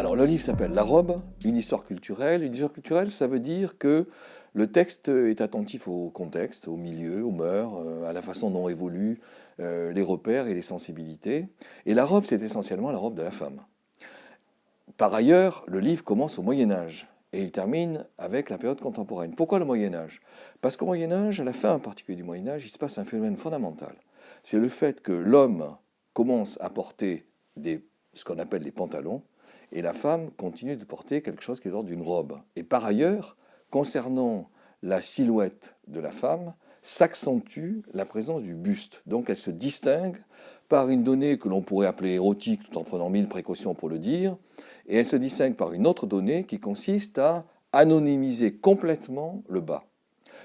Alors le livre s'appelle La robe, une histoire culturelle. Une histoire culturelle, ça veut dire que le texte est attentif au contexte, au milieu, aux mœurs, à la façon dont évoluent les repères et les sensibilités. Et la robe, c'est essentiellement la robe de la femme. Par ailleurs, le livre commence au Moyen Âge et il termine avec la période contemporaine. Pourquoi le Moyen Âge? Parce qu'au Moyen Âge, à la fin en particulier du Moyen Âge, il se passe un phénomène fondamental. C'est le fait que l'homme commence à porter ce qu'on appelle des pantalons, et la femme continue de porter quelque chose qui est l'ordre d'une robe. Et par ailleurs, concernant la silhouette de la femme, s'accentue la présence du buste. Donc elle se distingue par une donnée que l'on pourrait appeler érotique, tout en prenant 1000 précautions pour le dire, et elle se distingue par une autre donnée qui consiste à anonymiser complètement le bas.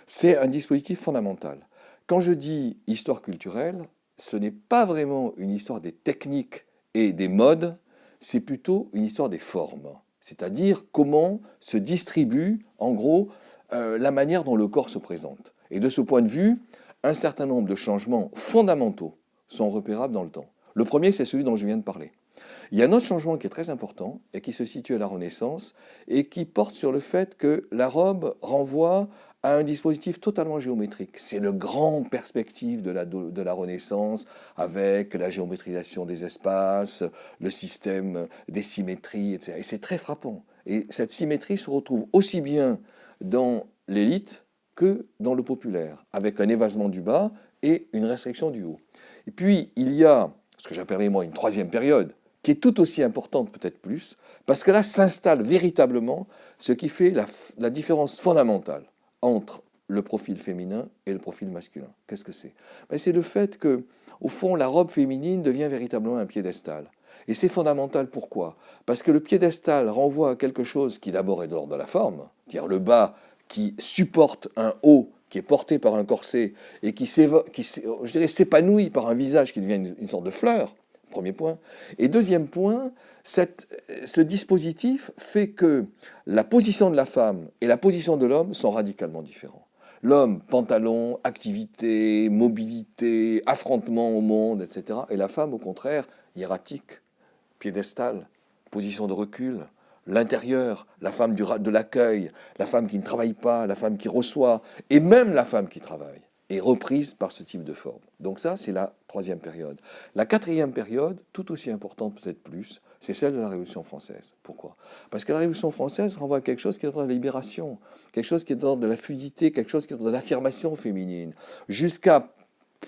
C'est un dispositif fondamental. Quand je dis histoire culturelle, ce n'est pas vraiment une histoire des techniques et des modes, c'est plutôt une histoire des formes. C'est-à-dire comment se distribue, en gros, la manière dont le corps se présente. Et de ce point de vue, un certain nombre de changements fondamentaux sont repérables dans le temps. Le premier, c'est celui dont je viens de parler. Il y a un autre changement qui est très important et qui se situe à la Renaissance et qui porte sur le fait que la robe renvoie à un dispositif totalement géométrique. C'est le grand perspective de la Renaissance avec la géométrisation des espaces, le système des symétries, etc. Et c'est très frappant. Et cette symétrie se retrouve aussi bien dans l'élite que dans le populaire, avec un évasement du bas et une restriction du haut. Et puis, il y a ce que j'appellerais moi une troisième période, qui est tout aussi importante, peut-être plus, parce que là s'installe véritablement ce qui fait la différence fondamentale entre le profil féminin et le profil masculin. Qu'est-ce que c'est? C'est le fait que, au fond, la robe féminine devient véritablement un piédestal. Et c'est fondamental, pourquoi? Parce que le piédestal renvoie à quelque chose qui d'abord est de l'ordre de la forme, c'est-à-dire le bas qui supporte un haut qui est porté par un corset et qui je dirais, s'épanouit par un visage qui devient une sorte de fleur, premier point. Et deuxième point, ce dispositif fait que la position de la femme et la position de l'homme sont radicalement différents. L'homme, pantalon, activité, mobilité, affrontement au monde, etc. Et la femme, au contraire, hiératique, piédestal, position de recul, l'intérieur, la femme de l'accueil, la femme qui ne travaille pas, la femme qui reçoit, et même la femme qui travaille, est reprise par ce type de forme. Donc ça, c'est la troisième période. La quatrième période, tout aussi importante peut-être plus, c'est celle de la Révolution française. Pourquoi? Parce que la Révolution française renvoie à quelque chose qui est dans la libération, quelque chose qui est dans de la fluidité, quelque chose qui est dans de l'affirmation féminine, jusqu'à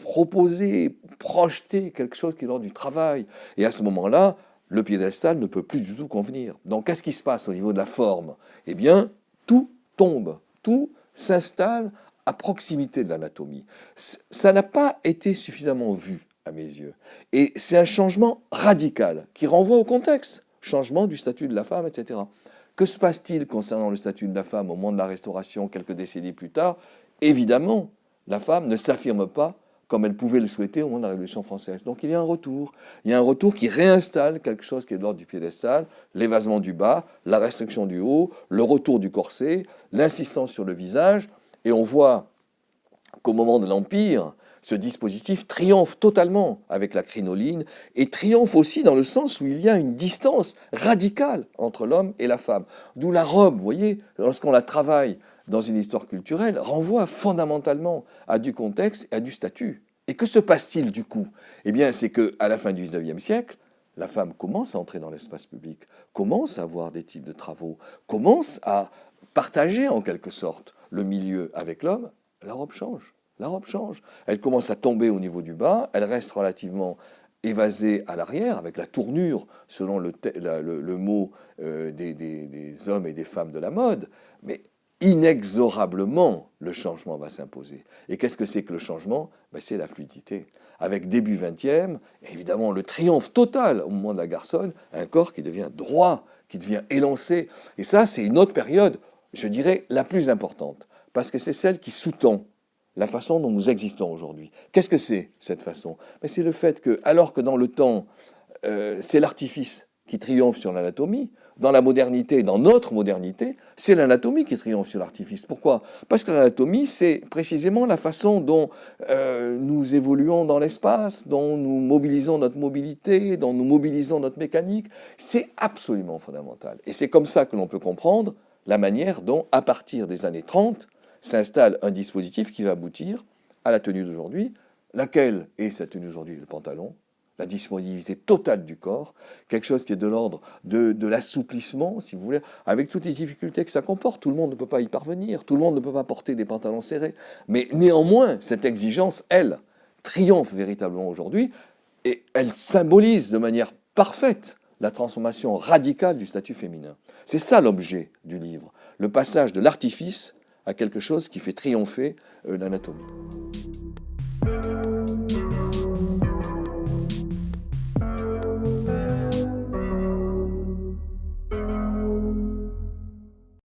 proposer, projeter quelque chose qui est dans du travail. Et à ce moment-là, le piédestal ne peut plus du tout convenir. Donc qu'est-ce qui se passe au niveau de la forme? Eh bien, tout tombe, tout s'installe à proximité de l'anatomie. Ça n'a pas été suffisamment vu à mes yeux. Et c'est un changement radical qui renvoie au contexte. Changement du statut de la femme, etc. Que se passe-t-il concernant le statut de la femme au moment de la Restauration, quelques décennies plus tard? Évidemment, la femme ne s'affirme pas comme elle pouvait le souhaiter au moment de la Révolution française. Donc il y a un retour. Il y a un retour qui réinstalle quelque chose qui est de l'ordre du piédestal, l'évasement du bas, la restriction du haut, le retour du corset, l'insistance sur le visage. Et on voit qu'au moment de l'Empire, ce dispositif triomphe totalement avec la crinoline et triomphe aussi dans le sens où il y a une distance radicale entre l'homme et la femme. D'où la robe, vous voyez, lorsqu'on la travaille dans une histoire culturelle, renvoie fondamentalement à du contexte et à du statut. Et que se passe-t-il du coup? Eh bien, c'est qu'à la fin du XIXe siècle, la femme commence à entrer dans l'espace public, commence à avoir des types de travaux, commence à partager en quelque sorte le milieu avec l'homme. La robe change. La robe change. Elle commence à tomber au niveau du bas, elle reste relativement évasée à l'arrière, avec la tournure, selon le mot des hommes et des femmes de la mode, mais inexorablement, le changement va s'imposer. Et qu'est-ce que c'est que le changement? C'est la fluidité. Avec début 20e, évidemment, le triomphe total au moment de la garçonne, un corps qui devient droit, qui devient élancé. Et ça, c'est une autre période, je dirais, la plus importante, parce que c'est celle qui sous-tend la façon dont nous existons aujourd'hui. Qu'est-ce que c'est, cette façon? C'est le fait que, alors que dans le temps, c'est l'artifice qui triomphe sur l'anatomie. Dans la modernité, dans notre modernité, c'est l'anatomie qui triomphe sur l'artifice. Pourquoi? Parce que l'anatomie, c'est précisément la façon dont nous évoluons dans l'espace, dont nous mobilisons notre mobilité, dont nous mobilisons notre mécanique. C'est absolument fondamental. Et c'est comme ça que l'on peut comprendre la manière dont, à partir des années 30, s'installe un dispositif qui va aboutir à la tenue d'aujourd'hui. Laquelle est cette tenue aujourd'hui? Le pantalon, la disponibilité totale du corps, quelque chose qui est de l'ordre de l'assouplissement, si vous voulez, avec toutes les difficultés que ça comporte. Tout le monde ne peut pas y parvenir, tout le monde ne peut pas porter des pantalons serrés. Mais néanmoins, cette exigence, elle, triomphe véritablement aujourd'hui, et elle symbolise de manière parfaite la transformation radicale du statut féminin. C'est ça l'objet du livre, le passage de l'artifice à quelque chose qui fait triompher l'anatomie.